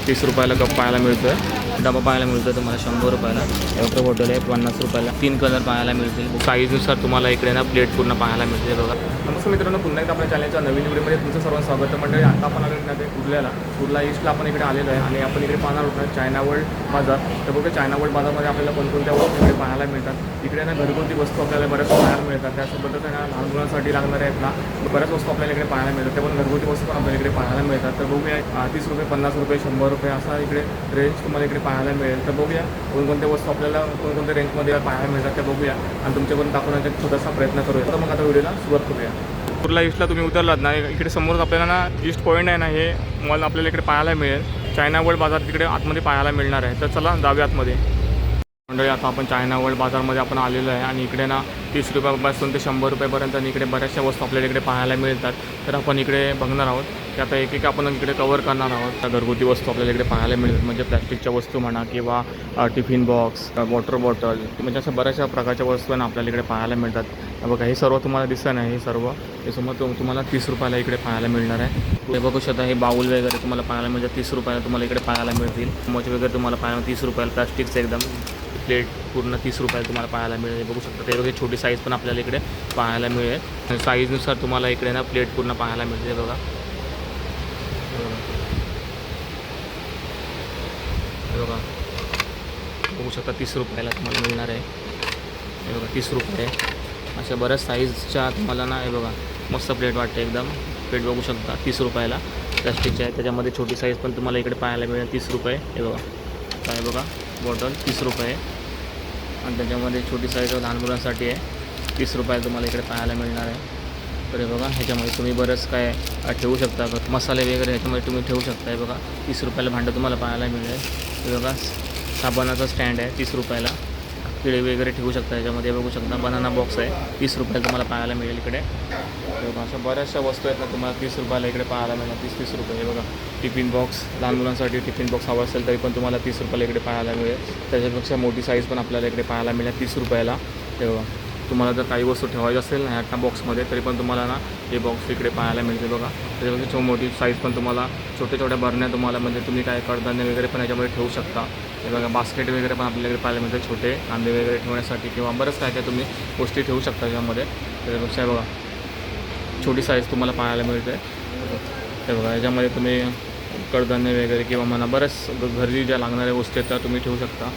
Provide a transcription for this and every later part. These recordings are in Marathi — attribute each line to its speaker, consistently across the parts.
Speaker 1: 30 रुपयाला कप पाहायला मिळतो आहे. डबा पाहायला मिळतो तुम्हाला 100 रुपयाला. वॉटर बॉटल आहे 50 रुपयाला. 3 कलर पाहायला मिळतील. साईजनुसार तुम्हाला इकडे ना प्लेट पूर्ण पाहायला मिळते बघा. नमस्कार मित्रांनो, पुन्हा एकदा आपल्या चॅनलच्या नवीन व्हिडिओमध्ये तुमचं सर्वांचं स्वागत. मंडळी आता आपण आलेलो ना ते कुर्ला ईस्टला आपण इकडे आलेलो आहे आणि आपण इकडे पाहणार होतो चायना वर्ल्ड बाजार. तर बघा चायना वर्ल्ड बाजारमध्ये आपल्याला कोणकोणत्या वस्तू इकडे पाहायला मिळतात. इकडे ना घरगुती वस्तू आपल्याला बऱ्याच पाहायला मिळतात. त्यासोबतच आहे ना लहान मुलांसाठी लागणाऱ्या आहेत ना बऱ्याच वस्तू आपल्याला इकडे पाहायला मिळतात. ते पण घरगुती वस्तू पण आपल्याला इकडे पाहायला मिळतात. तर बघूया 30 रुपये, 50 रुपये, 100 रुपये असा इकडे रेंज तुम्हाला इकडे पाहायला मिळेल. तर बघूया कोणकोणत्या वस्तू आपल्याला कोणकोणत्या रेंजमध्ये पाहायला मिळतात ते बघूया आणि तुमच्याकडून दाखवण्याचा एक छोटासा प्रयत्न करूया. तर मग आता व्हिडिओला सुरुवात करूया. कुर्ला ईस्टला तुम्ही उतरलात ना, इकडे समोरच आपल्याला ना ईस्ट पॉईंट आहे ना, हे मॉल आपल्याला इकडे पाहायला मिळेल. चायना वर्ल्ड बाजार तिकडे आतमध्ये पाहायला मिळणार आहे. तर चला जाऊया आतमध्ये. मंडळी आता आपण चायना वर्ल्ड बाजारमध्ये आपण आलेलो आहे आणि इकडे ना 30 रुपयापासून ते 100 रुपयापर्यंत आणि इकडे बऱ्याचशा वस्तू आपल्याला इकडे पाहायला मिळतात. तर आपण इकडे बघणार आहोत की आता एक आपण इकडे कवर करणार आहोत. त्या घरगुती वस्तू आपल्याला इकडे पाहायला मिळतात, म्हणजे प्लॅस्टिकच्या वस्तू म्हणा किंवा टिफिन बॉक्स, वॉटर बॉटल, म्हणजे अशा बऱ्याचशा प्रकारच्या वस्तू ना आपल्याला इकडे पाहायला मिळतात. बघा हे सर्व तुम्हाला दिसत नाही, हे सर्व हे समोर तुम्हाला 30 रुपयाला इकडे पाहायला मिळणार आहे. हे बघू शकता, हे बाऊल वगैरे तुम्हाला पाहायला मिळतात 30 रुपयाला तुम्हाला इकडे पाहायला मिळतील. चमच वगैरे तुम्हाला पाहायला 30 रुपयाला, प्लास्टिकचं एकदम प्लेट पूर्ण 30 रुपयाला तुम्हाला पाहायला मिळेल. बघू शकता ते वगैरे छोटी साईज पण आपल्याला इकडे पाहायला मिळेल. साईजनुसार तुम्हाला इकडे ना प्लेट पूर्ण पाहायला मिळते बघा. बघा बघू शकता 30 रुपयाला तुम्हाला मिळणार आहे. हे बघा 30 रुपये अशा बऱ्याच साईजच्या तुम्हाला ना, हे बघा मस्त प्लेट वाटते एकदम. प्लेट बघू शकता 30 रुपयाला प्लास्टिकच्या आहे. त्याच्यामध्ये छोटी साईज पण तुम्हाला इकडे पाहायला मिळेल 30 रुपये. हे बघा काय बघा बॉटल 30 रुपये आणि त्याच्यामध्ये छोटी साईज लहान मुलांसाठी आहे 30 रुपयाला तुम्हाला इकडे पाहायला मिळणार आहे. तर हे बघा ह्याच्यामध्ये तुम्ही बरंच काय ठेवू शकता, मसाले वगैरे ह्याच्यामध्ये तुम्ही ठेवू शकता. हे बघा 30 रुपयाला भांडं तुम्हाला पाहायला मिळेल. हे बघा साबणाचा स्टँड आहे 30 रुपयाला. किडे वगैरे ठेवू शकता ह्याच्यामध्ये. बघू शकता बनाना बॉक्स आहे 30 रुपयाला तुम्हाला पाहायला मिळेल इकडे. बघा अशा बऱ्याचशा वस्तू आहेत ना तुम्हाला 30 रुपयाला इकडे पाहायला मिळणार. 30 रुपये. हे बघा टिफिन बॉक्स, लहान मुलांसाठी टिफिन बॉक्स हवा असेल तरी पण तुम्हाला 30 रुपयाला इकडे पाहायला मिळेल. त्याच्यापेक्षा मोठी साईज पण आपल्याला इकडे पाहायला मिळेल 30 रुपयाला. हे बघा तुम्हाला जर काही वस्तू ठेवायची असेल ना ह्या बॉक्समध्ये तरी पण तुम्हाला ना हे बॉक्स इकडे पाहायला मिळते बघा. त्याच्यापेक्षा मोठी साईज पण तुम्हाला छोट्या भरण्या तुम्हाला, म्हणजे तुम्ही काय कडधान्य वगैरे पण याच्यामध्ये ठेवू शकता. हे बघा बास्केट वगैरे पण आपल्याकडे पाहायला मिळते, छोटे कांदे वगैरे ठेवण्यासाठी किंवा बरंच काय काय तुम्ही गोष्टी ठेवू शकता याच्यामध्ये. त्याच्यापेक्षा बघा छोटी साईज तुम्हाला पाहायला मिळते. हे बघा याच्यामध्ये तुम्ही कडधान्य वगैरे किंवा म्हणा बऱ्याच घरी ज्या लागणाऱ्या गोष्टी आहेत त्या तुम्ही ठेवू शकता.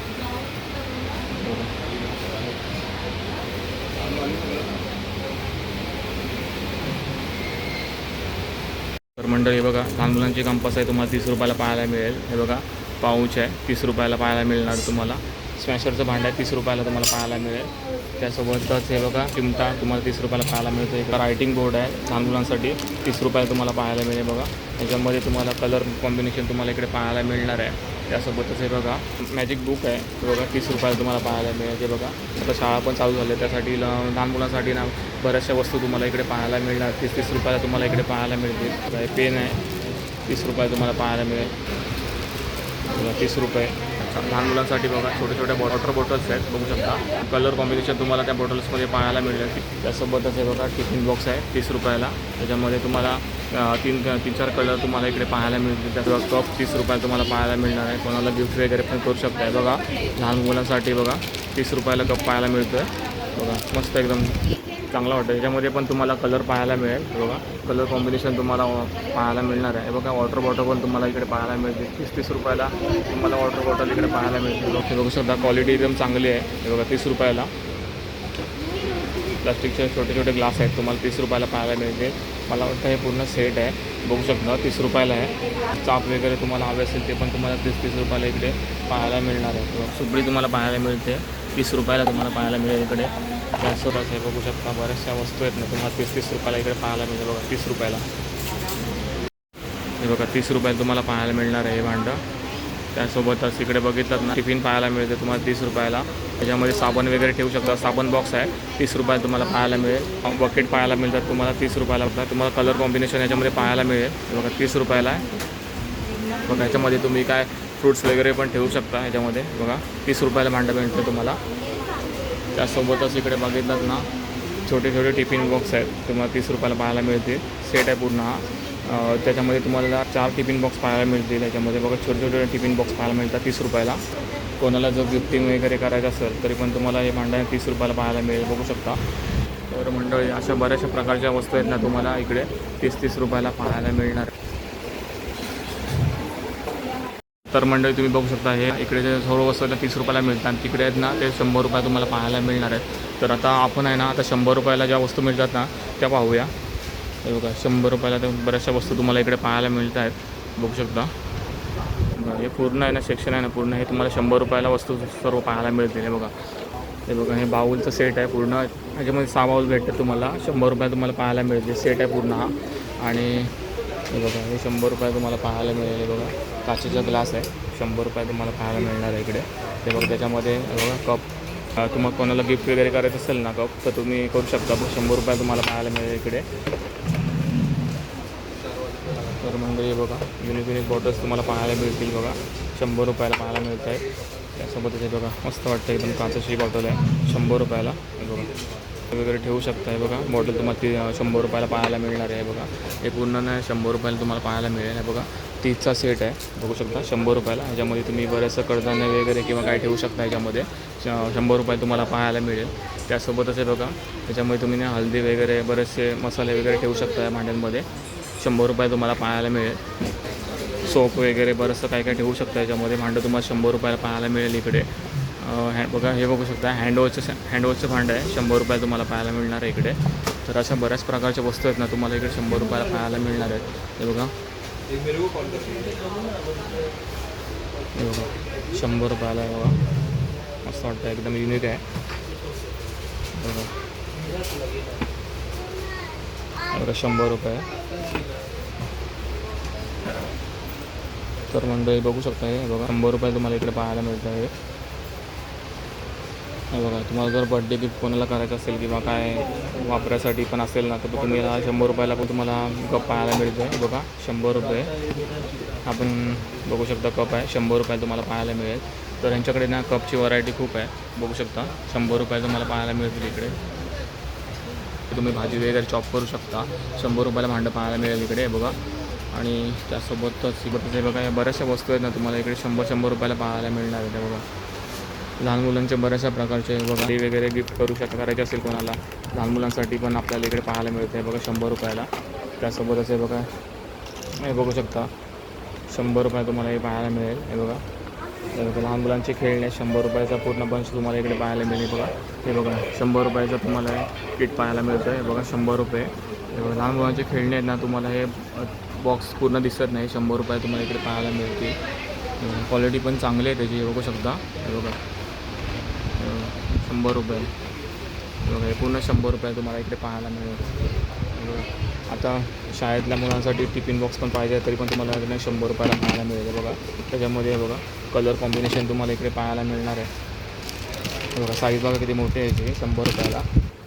Speaker 1: तर मंडळी बघा लहान मुलांची कंपास आहे तुम्हाला 30 रुपयाला पाहायला मिळेल. हे बघा पाऊच आहे 30 रुपयाला पाहायला मिळणार तुम्हाला. स्मॅशरचं भांडं आहे 30 रुपयाला तुम्हाला पाहायला मिळेल. त्यासोबतच हे बघा चिमटा तुम्हाला 30 रुपयाला पाहायला मिळतो. एक रायटिंग बोर्ड आहे लहान मुलांसाठी 30 रुपयाला तुम्हाला पाहायला मिळेल. बघा ह्याच्यामध्ये तुम्हाला कलर कॉम्बिनेशन तुम्हाला इकडे पाहायला मिळणार आहे. त्यासोबतच हे बघा मॅजिक बुक आहे. हे बघा 30 रुपयाला तुम्हाला पाहायला मिळेल. हे बघा आता शाळा पण चालू झाली आहे, त्यासाठी लहान मुलांसाठी ना बऱ्याचशा वस्तू तुम्हाला इकडे पाहायला मिळणार. 30 रुपयाला तुम्हाला इकडे पाहायला मिळतील. हे पेन आहे 30 रुपयाला तुम्हाला पाहायला मिळेल. 30 रुपये. लहान मुलांसाठी बघा छोट्या वॉटर बॉटल्स आहेत बघू शकता. कलर कॉम्बिनेशन तुम्हाला त्या बॉटल्समध्ये पाहायला मिळेल. त्यासोबतच हे बघा टिफिन बॉक्स आहे 30 रुपयाला. त्याच्यामध्ये तुम्हाला 3-4 कलर तुम्हाला इकडे पाहायला मिळतील. त्यासोबत कप 30 रुपयाला तुम्हाला पाहायला मिळणार आहे. कोणाला गिफ्ट वगैरे पण करू शकताय. बघा लहान मुलांसाठी बघा 30 रुपयाला कप पाहायला मिळतो आहे. बघा मस्त एकदम चांगला वाटतं. याच्यामध्ये पण तुम्हाला कलर पाहायला मिळेल. बघा कलर कॉम्बिनेशन तुम्हाला पाहायला मिळणार आहे. बघा वॉटर बॉटल पण तुम्हाला इकडे पाहायला मिळते 30 रुपयाला तुम्हाला वॉटर बॉटल इकडे पाहायला मिळते. हे बघू शकता क्वालिटी एकदम चांगली आहे. हे बघा 30 रुपयाला प्लास्टिकचे छोटे ग्लास आहेत तुम्हाला 30 रुपयाला पाहायला मिळते. मला वाटतं हे पूर्ण सेट आहे बघू शकता 30 रुपयाला आहे. चाप वगैरे तुम्हाला हवे असेल ते पण तुम्हाला 30 रुपयाला इकडे पाहायला मिळणार आहे. सुपडी तुम्हाला पाहायला मिळते 30 रुपयाला तुम्हाला पाहायला मिळेल इकडे. त्यासोबत हे बघू शकता बऱ्याचशा वस्तू आहेत ना तुम्हाला 30 रुपयाला इकडे पाहायला मिळते. बघा 30 रुपयाला. हे बघा 30 रुपयाला तुम्हाला पाहायला मिळणार आहे हे भांडं. त्यासोबतच इकडे बघितलं ना टिफिन पाहायला मिळते तुम्हाला 30 रुपयाला. त्याच्यामध्ये साबण वगैरे ठेवू शकता. साबण बॉक्स आहे 30 रुपयाला तुम्हाला पाहायला मिळेल. बकेट पाहायला मिळतात तुम्हाला 30 रुपयाला. तुम्हाला कलर कॉम्बिनेशन याच्यामध्ये पाहायला मिळेल. बघा 30 रुपयाला आहे. बघा ह्याच्यामध्ये तुम्ही काय फ्रूट्स वगैरे पण ठेवू शकता ह्याच्यामध्ये. बघा 30 रुपयाला भांडं मिळतं तुम्हाला. त्यासोबतच इकडे बघितलं ना छोटे टिफिन बॉक्स आहेत तुम्हाला 30 रुपयाला पाहायला मिळतील. सेट आहे पूर्ण हा. त्याच्यामध्ये तुम्हाला 4 टिफिन बॉक्स पाहायला मिळतील. याच्यामध्ये बघा छोटे छोटे टिफिन बॉक्स पाहायला मिळतात 30 रुपयाला. कोणाला जर गिफ्टिंग वगैरे करायचं असेल तरी पण तुम्हाला हे भांडं 30 रुपयाला पाहायला मिळेल, बघू शकता. तर मंडळी अशा बऱ्याचशा प्रकारच्या वस्तू आहेत ना तुम्हाला इकडे 30-30 रुपयाला पाहायला मिळणार. तर मंडळी तुम्ही बघू शकता हे इकडे जे सर्व वस्तू 30 रुपयाला मिळतात आणि तिकडे आहेत ना ते 100 रुपये तुम्हाला पाहायला मिळणार आहेत. तर आता आपण आहे ना आता 100 रुपयाला ज्या वस्तू मिळतात ना त्या पाहूया. हे बघा 100 रुपयाला तर बऱ्याचशा वस्तू तुम्हाला इकडे पाहायला मिळत आहेत, बघू शकता. हे पूर्ण आहे ना सेक्शन आहे ना पूर्ण हे तुम्हाला 100 रुपयाला वस्तू सर्व पाहायला मिळतील. हे बघा, हे बघा हे बाऊलचं सेट आहे पूर्ण. ह्याच्यामध्ये 6 बाऊल भेटतात तुम्हाला 100 रुपये तुम्हाला पाहायला मिळते. सेट आहे पूर्ण हा. आणि हे बघा हे 100 रुपये तुम्हाला पाहायला मिळेल. हे बघा काचेचा ग्लास आहे, 100 रुपये तुम्हाला पाहायला मिळणार आहे इकडे. हे बघा त्याच्यामध्ये बघा कप, तुम्हाला कोणाला गिफ्ट वगैरे करायचं असेल ना कप तर तुम्ही करू शकता. 100 रुपये तुम्हाला पाहायला मिळेल इकडे. तर म्हणजे बघा युनिक बॉटल्स तुम्हाला पाहायला मिळतील बघा 100 रुपयाला पाहायला मिळत आहे. त्यासोबतच हे बघा मस्त वाटतं एकदम काचेची बॉटल आहे 100 रुपयाला. हे बघा वगैरे ठेवू शकता. हे बघा बॉटल तुम्हाला ती 100 रुपयाला पाहायला मिळणार आहे. बघा हे पूर्ण नाही 100 रुपयाला तुम्हाला पाहायला मिळेल. हे बघा 30चा सेट आहे, बघू शकता 100 रुपयाला. ह्याच्यामध्ये तुम्ही बरेचसं कडधान्य वगैरे किंवा काय ठेवू शकता. ह्याच्यामध्ये 100 रुपये तुम्हाला पाहायला मिळेल. त्यासोबतच हे बघा त्याच्यामध्ये तुम्ही ना हळदी वगैरे बरेचसे मसाले वगैरे ठेवू शकता या भांड्यांमध्ये. 100 रुपये तुम्हाला पाहायला मिळेल. सोप वगैरे बरंचसं काय काय ठेवू शकता याच्यामध्ये. भांडं तुम्हाला 100 रुपयाला पाहायला मिळेल इकडे. बघा हे बघू शकता हँडवॉशचं भांडं आहे 100 रुपये तुम्हाला पाहायला मिळणार आहे इकडे. तर अशा बऱ्याच प्रकारच्या वस्तू आहेत ना तुम्हाला इकडे 100 रुपयाला पाहायला मिळणार आहेत. हे बघा 100 रुपयाला आहे बघा, मस्त वाटतं एकदम युनिक आहे. बघा 100 रुपये. तर मंडळी बघू शकता हे बघा 100 रुपये तुम्हाला इकडे पाहायला मिळतं आहे. हे बघा तुम्हाला जर बड्डे गिफ्ट कोणाला करायचं असेल किंवा काय वापरासाठी पण असेल ना तर तुम्ही 100 रुपयाला पण तुम्हाला कप पाहायला मिळतो आहे. बघा 100 रुपये आपण बघू शकता कप आहे 100 रुपये तुम्हाला पाहायला मिळेल. तर यांच्याकडे ना कपची व्हरायटी खूप आहे, बघू शकता 100 रुपये तुम्हाला पाहायला मिळतील इकडे. तुम्ही भाजी वगैरे चॉप करू शकता. 100 रुपयाला भांडं पाहायला मिळेल इकडे बघा. आणि त्यासोबतच हे बघा बऱ्याचशा वस्तू आहेत ना तुम्हाला इकडे 100 रुपयाला पाहायला मिळणार आहे. बघा लहान मुलांचे बऱ्याचशा प्रकारचे बघा वगैरे गिफ्ट करायचे असेल कोणाला लहान मुलांसाठी पण आपल्याला इकडे पाहायला मिळते बघा 100 रुपयाला. त्यासोबतच हे बघा हे बघू शकता 100 रुपये तुम्हाला हे पाहायला मिळेल. हे बघा लहान मुलांचे खेळणे 100 रुपयाचा पूर्ण बंच तुम्हाला इकडे पाहायला मिळेल. बघा हे बघा 100 रुपयाचं तुम्हाला किट पाहायला मिळतं आहे. बघा 100 रुपये. हे बघा लहान मुलांचे खेळणे आहेत ना तुम्हाला हे बॉक्स पूर्ण दिसत नाही 100 रुपये तुम्हाला इकडे पाहायला मिळते. क्वालिटी पण चांगली आहे त्याची, बघू शकता. हे बघा 100 रुपये. बघा हे पूर्ण 100 रुपये तुम्हाला इकडे पाहायला मिळेल. आता शाळेतल्या मुलांसाठी टिफिन बॉक्स पण पाहिजे तरी पण तुम्हाला इकडे 100 रुपयाला पाहायला मिळेल. बघा त्याच्यामध्ये बघा कलर कॉम्बिनेशन तुम्हाला इकडे पाहायला मिळणार आहे. बघा साईज बघा किती मोठी आहे याची 100 रुपयाला.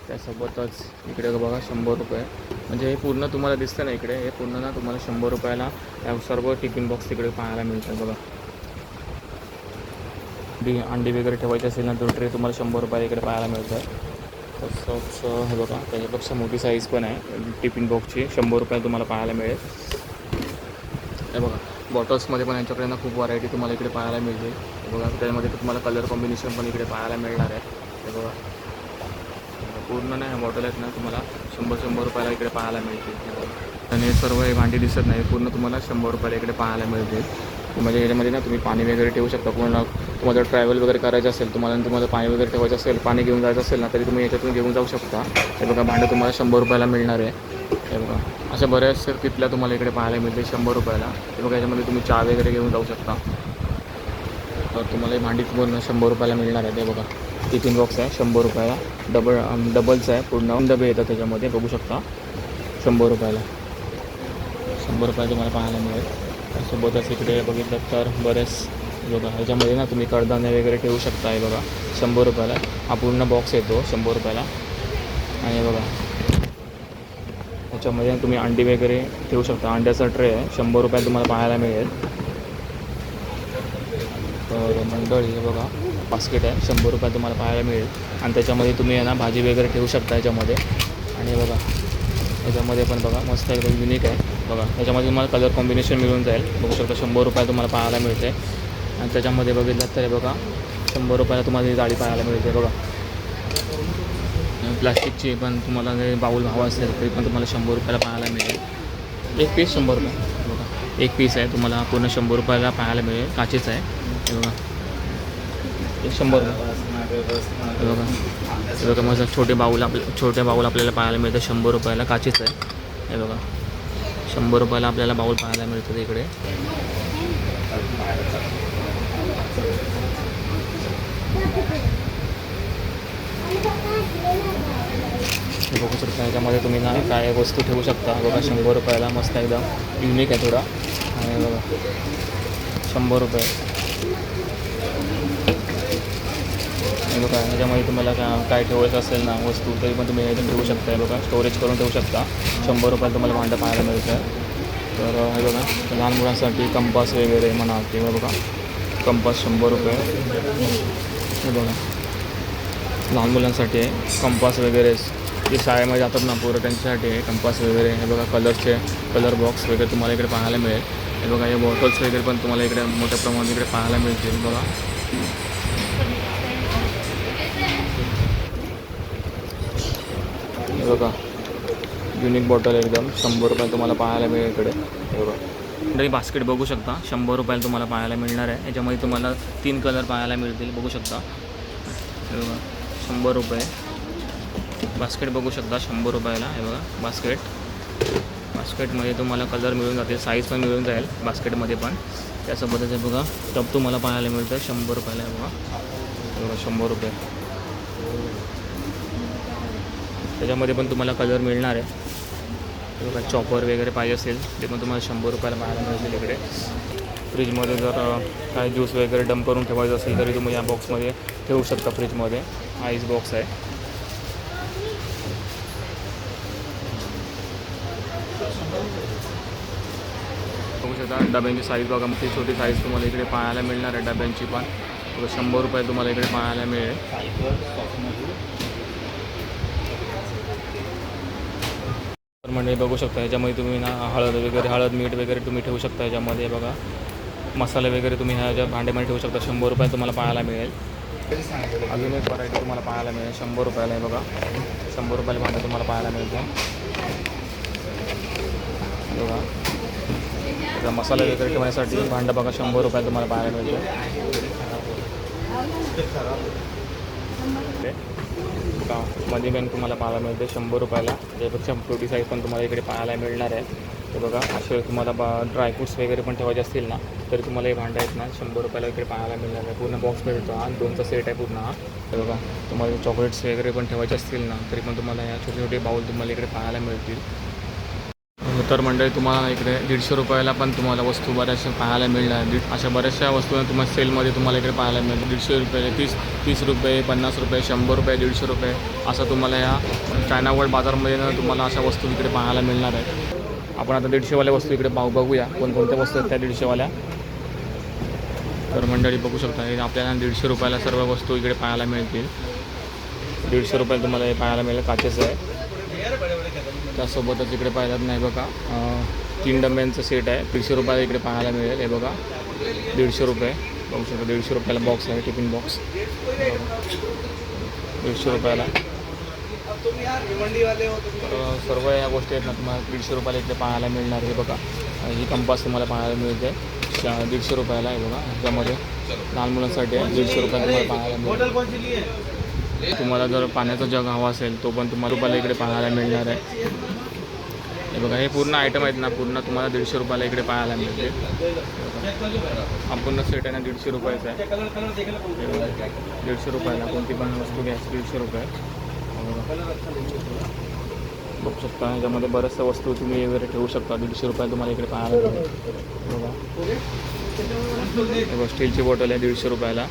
Speaker 1: त्यासोबतच इकडे बघा 100 रुपये म्हणजे हे पूर्ण तुम्हाला दिसतं ना इकडे हे पूर्ण ना तुम्हाला 100 रुपयाला सर्व टिफिन बॉक्स तिकडे पाहायला मिळतात. बघा अंडी वगैरे ठेवायची असेल ना तर ट्रे तुम्हाला 100 रुपये इकडे पाहायला मिळतं. तसंच हे बघा त्याच्यापेक्षा मोठी साईज पण आहे टिफिन बॉक्सची 100 रुपये तुम्हाला पाहायला मिळेल. हे बघा बॉटल्समध्ये पण यांच्याकडे ना खूप व्हरायटी तुम्हाला इकडे पाहायला मिळते. हे बघा त्यामध्ये तुम्हाला कलर कॉम्बिनेशन पण इकडे पाहायला मिळणार आहे. हे बघा पूर्ण नाही बॉटल आहेत ना तुम्हाला 100 रुपयाला इकडे पाहायला मिळतील. आणि सर्व हे भांडी दिसत नाही पूर्ण तुम्हाला 100 रुपयाला इकडे पाहायला मिळतील. म्हणजे याच्यामध्ये ना तुम्ही पाणी वगैरे ठेवू शकता. पूर्ण तुम्हाला ट्रॅव्हल वगैरे करायचं असेल तुम्हाला पाणी वगैरे ठेवायचं असेल पाणी घेऊन जायचं असेल ना तरी तुम्ही याच्यातून घेऊन जाऊ शकता. हे बघा भांडं तुम्हाला 100 रुपयाला मिळणार आहे. हे बघा अशा बऱ्याचशा किटल्या तुम्हाला इकडे पाहायला मिळते 100 रुपयाला. हे बघा याच्यामध्ये तुम्ही चहा वगैरे घेऊन जाऊ शकता. तर तुम्हाला ही भांडी पूर्ण 100 रुपयाला मिळणार आहे. ते बघा टिफिन बॉक्स आहे 100 रुपयाला. डबलचं आहे पूर्ण डबे येतात त्याच्यामध्ये, बघू शकता 100 रुपयाला. 100 रुपये तुम्हाला पाहायला मिळेल. त्यासोबतच इकडे बघितलं तर बरेच बघा ह्याच्यामध्ये ना तुम्ही कडधान्य वगैरे ठेवू शकता. आहे बघा 100 रुपयाला हा पूर्ण बॉक्स येतो 100 रुपयाला. आणि बघा ह्याच्यामध्ये तुम्ही अंडी वगैरे ठेवू शकता. अंड्याचा ट्रे आहे 100 रुपये तुम्हाला पाहायला मिळेल. तर मंडळी हे बघा बास्केट आहे 100 रुपये तुम्हाला पाहायला मिळेल. आणि त्याच्यामध्ये तुम्ही ना भाजी वगैरे ठेवू शकता याच्यामध्ये. आणि बघा याच्यामध्ये पण बघा मस्त एकदम युनिक आहे बघा त्याच्यामध्ये तुम्हाला कलर कॉम्बिनेशन मिळून जाईल. बघू शकता 100 रुपयाला तुम्हाला पाहायला मिळते. आणि त्याच्यामध्ये बघितलं तर बघा 100 रुपयाला तुम्हाला ही जाळी पाहायला मिळते बघा. प्लास्टिकची पण तुम्हाला जर बाऊल हवा असेल तरी पण तुम्हाला 100 रुपयाला पाहायला मिळेल. एक पीस 100 रुपये बघा. एक पीस आहे तुम्हाला पूर्ण 100 रुपयाला पाहायला मिळेल. काचेचं आहे हे बघा. एक 100 रुपये हे बघा. हे बघा मग छोटे बाऊल आपल्याला पाहायला मिळतं 100 रुपयाला. काचेचं आहे हे बघा. 100 रुपयाला आपल्याला बाऊल पाहायला मिळतं इकडे. हे बघू शकता याच्यामध्ये तुम्ही ना काय वस्तू ठेवू शकता बघा. 100 रुपयाला मस्त एकदम युनिक आहे थोडा. आणि बघा 100 रुपये हे बघा. ह्याच्यामध्ये तुम्हाला काय ठेवायचं असेल ना वस्तू तरी पण तुम्ही ह्याच्यात ठेवू शकता. बघा स्टोरेज करून ठेवू शकता. 100 रुपयाला तुम्हाला भांडं पाहायला मिळतं. तर हे बघा लहान मुलांसाठी कंपास वगैरे म्हणा किंवा बघा कंपास 100 रुपये. हे बघा लहान मुलांसाठी आहे कंपास वगैरे. जे शाळेमध्ये जातात ना पोरं त्यांच्यासाठी आहे कंपास वगैरे. हे बघा कलर बॉक्स वगैरे तुम्हाला इकडे पाहायला मिळेल. हे बघा हे बॉटल्स वगैरे पण तुम्हाला इकडे मोठ्या प्रमाणात इकडे पाहायला मिळतील बघा. हे बघा युनिक बॉटल एकदम 100 रुपये तुम्हाला पाहायला मिळेल इकडे. हे बघा तरी बास्केट बघू शकता 100 रुपयाला तुम्हाला पाहायला मिळणार आहे. याच्यामध्ये तुम्हाला 3 कलर पाहायला मिळतील बघू शकता. हे बघा 100 रुपये बास्केट बघू शकता 100 रुपयाला. हे बघा बास्केटमध्ये तुम्हाला कलर मिळून जातील. साईज पण मिळून जाईल बास्केटमध्ये पण. त्यासोबतच हे बघा टब तुम्हाला पाहायला मिळतं 100 रुपयाला. हे बघा 100 रुपये. त्याच्यामध्ये पण तुम्हाला कलर मिळणार आहे. हे बघा चॉपर वगैरे पाहिजे असेल ते पण तुम्हाला 100 रुपयाला पाहायला मिळतील इकडे. फ्रीजमध्ये जर काय ज्यूस वगैरे डंप करून ठेवायचं असेल तरी तुम्ही या बॉक्समध्ये ठेवू शकता. फ्रीजमध्ये आईस बॉक्स आहे. बघू शकता डब्यांची साईज बघा. मग ती छोटी साईज तुम्हाला इकडे पाहायला मिळणार आहे डब्यांची पण. 100 रुपये तुम्हाला इकडे पाहायला मिळेल. तर म्हणजे बघू शकता ह्याच्यामध्ये तुम्ही ना हळद मीठ वगैरे तुम्ही ठेवू शकता. ह्याच्यामध्ये बघा मसाले वगैरे तुम्ही ह्याच्या भांड्यामध्ये ठेवू शकता. 100 रुपये तुम्हाला पाहायला मिळेल. अजून एक व्हरायटी तुम्हाला पाहायला मिळेल 100 रुपयाला. आहे बघा 100 रुपयाला भांडं तुम्हाला पाहायला मिळतं. बघा आता मसाला वगैरे ठेवण्यासाठी भांडं बघा 100 रुपयाला तुम्हाला पाहायला मिळतं. मध्ये पण तुम्हाला पाहायला मिळते 100 रुपयाला. त्यापेक्षा छोटी साईज पण तुम्हाला इकडे पाहायला मिळणार आहे. ते बघा असे तुम्हाला ड्रायफ्रूट्स वगैरे पण ठेवायचे असतील ना तरी तुम्हाला हे भांडं आहेत ना 100 रुपयाला इकडे पाहायला मिळणार आहे. पूर्ण बॉक्स मिळतो हा 2चा सेट आहे पूर्ण हा. ते बघा तुम्हाला चॉकलेट्स वगैरे पण ठेवायचे असतील ना तरी पण तुम्हाला या छोटे बाऊल तुम्हाला इकडे पाहायला मिळतील. तर मंडळी तुम्हाला इकडे 150 रुपयाला पण तुम्हाला वस्तू बऱ्याचशा पाहायला मिळणार. अशा बऱ्याचशा वस्तू तुम्हाला सेलमध्ये तुम्हाला इकडे पाहायला मिळतील. 150 रुपये 30 रुपये 50 रुपये 100 रुपये 150 रुपये असं तुम्हाला या चायना वर्ल्ड बाजारमध्ये ना तुम्हाला अशा वस्तू इकडे पाहायला मिळणार आहेत. आपण आता 150वाल्या वस्तू इकडे बघूया कोणकोणत्या वस्तू आहेत त्या 150वाल्या. तर मंडळी बघू शकता हे आपल्याला 150 रुपयाला सर्व वस्तू इकडे पाहायला मिळतील. 150 रुपयाला तुम्हाला हे पाहायला मिळेल. काचेचं आहे. त्यासोबतच इकडे पाहिलात नाही बघा 3 डब्यांचं सेट आहे. 150 रुपयाला इकडे पाहायला मिळेल. हे बघा 150 रुपये बघू शकता. 150 रुपयाला बॉक्स आहे टिफिन बॉक्स 150 रुपयाला. सर्व या गोष्टी आहेत ना तुम्हाला 150 रुपयाला इकडे पाहायला मिळणार. हे बघा ही कंपास तुम्हाला पाहायला मिळते 150 रुपयाला. आहे बघा ह्याच्यामध्ये लहान मुलांसाठी आहे 150 रुपयाला तुम्हाला पाहायला मिळेल. तुम्हाला जर पाण्याचा जग हवा असेल तो पण तुम्हाला रुपयाला इकडे पाहायला मिळणार आहे. हे बघा हे पूर्ण आयटम आहेत ना पूर्ण तुम्हाला 150 रुपयाला इकडे पाहायला मिळते. हा पूर्ण सेट आहे ना 150 रुपयाचा आहे. 150 रुपयाला कोणती पण वस्तू घ्यायची 150 रुपये. बघू शकता ह्याच्यामध्ये बऱ्याचशा वस्तू तुम्ही वगैरे ठेवू शकता. 150 रुपयाला तुम्हाला इकडे पाहायला मिळेल. बघा स्टीलची बॉटल आहे 150 रुपयाला.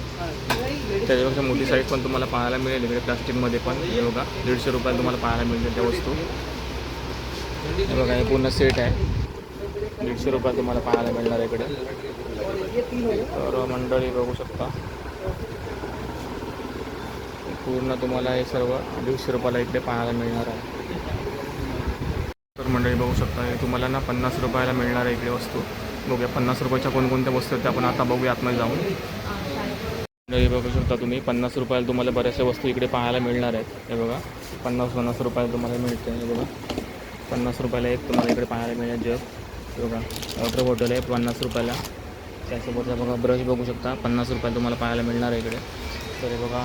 Speaker 1: त्याच्यापेक्षा मोठी साईज पण तुम्हाला पाहायला मिळेल इकडे प्लास्टिकमध्ये पण. हे बघा 150 रुपयाला तुम्हाला पाहायला मिळतील त्या वस्तू. हे बघा हे पूर्ण सेट आहे 150 रुपयाला तुम्हाला पाहायला मिळणार इकडे. तर मंडळी बघू शकता पूर्ण तुम्हाला हे सर्व 150 रुपयाला इकडे पाहायला मिळणार आहे. तर मंडळी बघू शकता हे तुम्हाला ना 50 रुपयाला मिळणार आहे इकडे वस्तू. बघूया 50 रुपयाच्या कोणकोणत्या वस्तू आहेत ते आपण आता बघूया आतमध्ये जाऊन. मंडळी बघू शकता तुम्ही 50 रुपयाला तुम्हाला बऱ्याचशा वस्तू इकडे पाहायला मिळणार आहेत. हे बघा 50 रुपयाला तुम्हाला मिळते. हे बघा 50 रुपयाला एक तुम्हाला इकडे पाहायला मिळेल जग. हे बघा वॉटर बॉटल आहे 50 रुपयाला. त्यासोबत बघा ब्रश बघू शकता 50 रुपयाला तुम्हाला पाहायला मिळणार आहे इकडे. तर हे बघा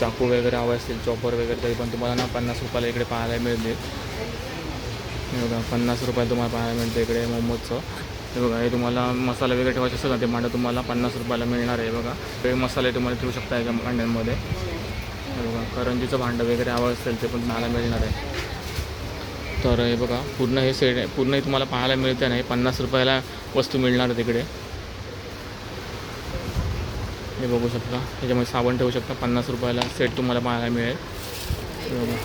Speaker 1: चाकू वगैरे हवे असतील चॉपर वगैरे तरी पण तुम्हाला ना 50 रुपयाला इकडे पाहायला मिळते. हे बघा 50 रुपयाला तुम्हाला पाहायला मिळते इकडे मोमोजचं. हे बघा हे तुम्हाला मसाला वगैरे ठेवायचे असेल ना ते भांडं तुम्हाला 50 रुपयाला मिळणार आहे. बघा हे मसाले तुम्हाला ठेवू शकता या भांड्यांमध्ये. हे बघा करंजीचं भांडं वगैरे हवं असेल ते पण तुम्हाला मिळणार आहे. तर हे बघा पूर्ण हे सेट आहे, पूर्ण हे तुम्हाला पाहायला मिळते नाही 50 रुपयाला वस्तू मिळणार आहे तिकडे. हे बघू शकता त्याच्यामध्ये साबण ठेवू शकता 50 रुपयाला सेट तुम्हाला पाहायला मिळेल. हे बघा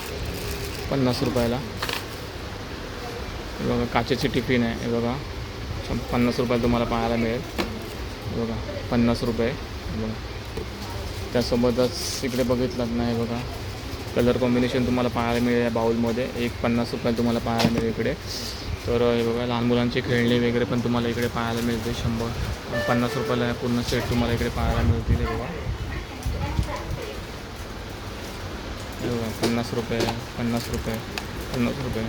Speaker 1: 50 रुपयाला. हे बघा काचेची टिफिन आहे. हे बघा 50 रुपयाला तुम्हाला पाहायला मिळेल. हे बघा 50 रुपये. बघा त्यासोबतच इकडे बघितलं नाही बघा कलर कॉम्बिनेशन तुम्हाला पाहायला मिळेल या बाउलमध्ये. एक 50 रुपयाला तुम्हाला पाहायला मिळेल इकडे. तर हे बघा लहान मुलांचे खेळणे वगैरे पण तुम्हाला इकडे पाहायला मिळते. 50 रुपयाला पूर्ण सेट तुम्हाला इकडे पाहायला मिळतील. हे बघा 50 रुपये 50 रुपये 50 रुपये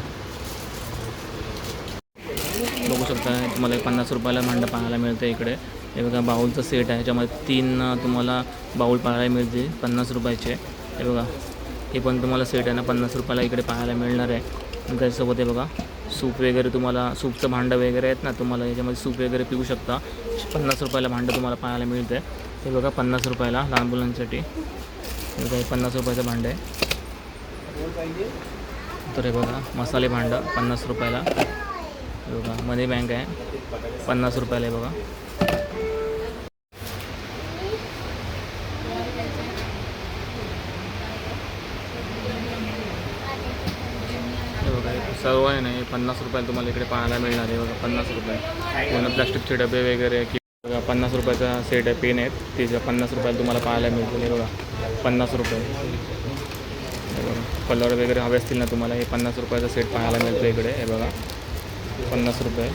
Speaker 1: बघू शकता. तुम्हाला 50 रुपयाला भांडं पाहायला मिळतं इकडे. हे बघा बाउलचं सेट आहे ह्याच्यामध्ये 3 तुम्हाला बाउल पाहायला मिळतील 50 रुपयाचे. हे बघा हे पण तुम्हाला सेट आहे ना 50 रुपयाला इकडे पाहायला मिळणार आहे. त्याच्यासोबत हे बघा सूप वगैरे तुम्हाला सूपचं भांडं वगैरे आहेत ना तुम्हाला याच्यामध्ये सूप वगैरे पिऊ शकता. 50 रुपयाला भांडं तुम्हाला पाहायला मिळतं आहे. हे बघा 50 रुपयाला लहान मुलांसाठी. हे बघा 50 रुपयाचं भांडं आहे. तर हे बघा मसाले भांडं 50 रुपयाला. हे बघा मनी बँक आहे 50 रुपयाला. आहे बघा सर्व आहे नाही 50 रुपयाला तुम्हाला इकडे पाहायला मिळणार आहे. बघा 50 रुपये पूर्ण प्लास्टिकचे डबे वगैरे किंवा 50 रुपयाचा सेट आहे पेन आहेत ते 50 रुपयाला तुम्हाला पाहायला मिळतील. हे बघा 50 रुपये. हे बघा कलर वगैरे हवे असतील ना तुम्हाला हे 50 रुपयाचा सेट पाहायला मिळतो इकडे. हे बघा 50 रुपये.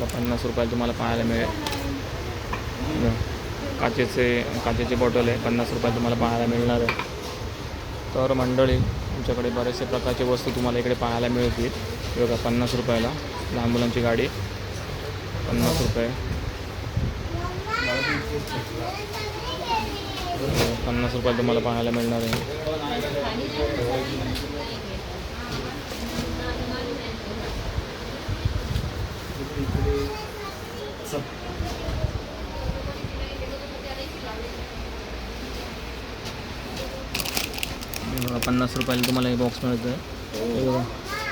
Speaker 1: 50 रुपयाला तुम्हाला पाहायला मिळेल. काचेची बॉटल आहे 50 रुपयाला तुम्हाला पाहायला मिळणार आहे. तर मंडळी तुमच्याकडे बरेचसे प्रकारचे वस्तू तुम्हाला इकडे पाहायला मिळतील. बघा 50 रुपयाला लहान मुलांची गाडी 50 रुपये. 50 रुपयाला तुम्हाला पाहायला मिळणार आहे. बघा 50 रुपयाला तुम्हाला हे बॉक्स मिळतं आहे. हे बघा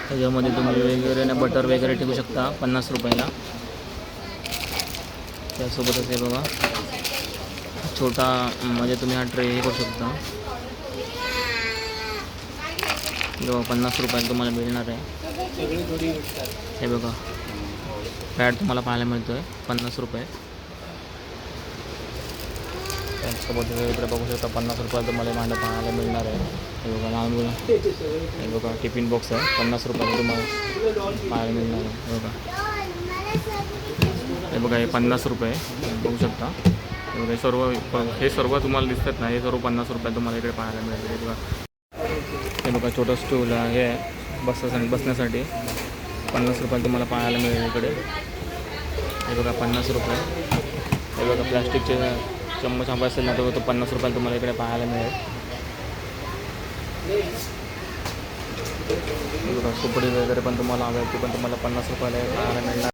Speaker 1: त्याच्यामध्ये तुम्ही वेगवेगळे ना बटर वगैरे ठेवू शकता 50 रुपयाला. त्यासोबतच हे बघा छोटा म्हणजे तुम्ही हा ट्रे हे करू शकता. बघा 50 रुपयाला तुम्हाला मिळणार आहे. हे बघा पॅड तुम्हाला पाहायला मिळतो आहे 50 रुपये. त्यासोबत इकडे बघू शकता 50 रुपयाला तुम्हाला भांडं पाहायला मिळणार आहे. हे बघा लहान मुलं. हे बघा टिफिन बॉक्स आहे 50 रुपयाला तुम्हाला पाहायला मिळणार आहे. हे बघा हे बघा हे 50 रुपये बघू शकता. हे बघा हे सर्व तुम्हाला दिसतात ना हे सर्व 50 रुपयाला तुम्हाला इकडे पाहायला मिळते. हे बघा हे बघा छोटं स्टूल हे आहे बसण्यासाठी 50 रुपयाला तुम्हाला पाहायला मिळेल इकडे. हे बघा 50 रुपये. हे बघा प्लास्टिकचे चम्मच हवा असेल ना तो 50 रुपयाला तुम्हाला इकडे पाहायला मिळेल. बघा सुपडी वगैरे पण तुम्हाला हवी ती पण तुम्हाला 50 रुपयाला पाहायला मिळणार.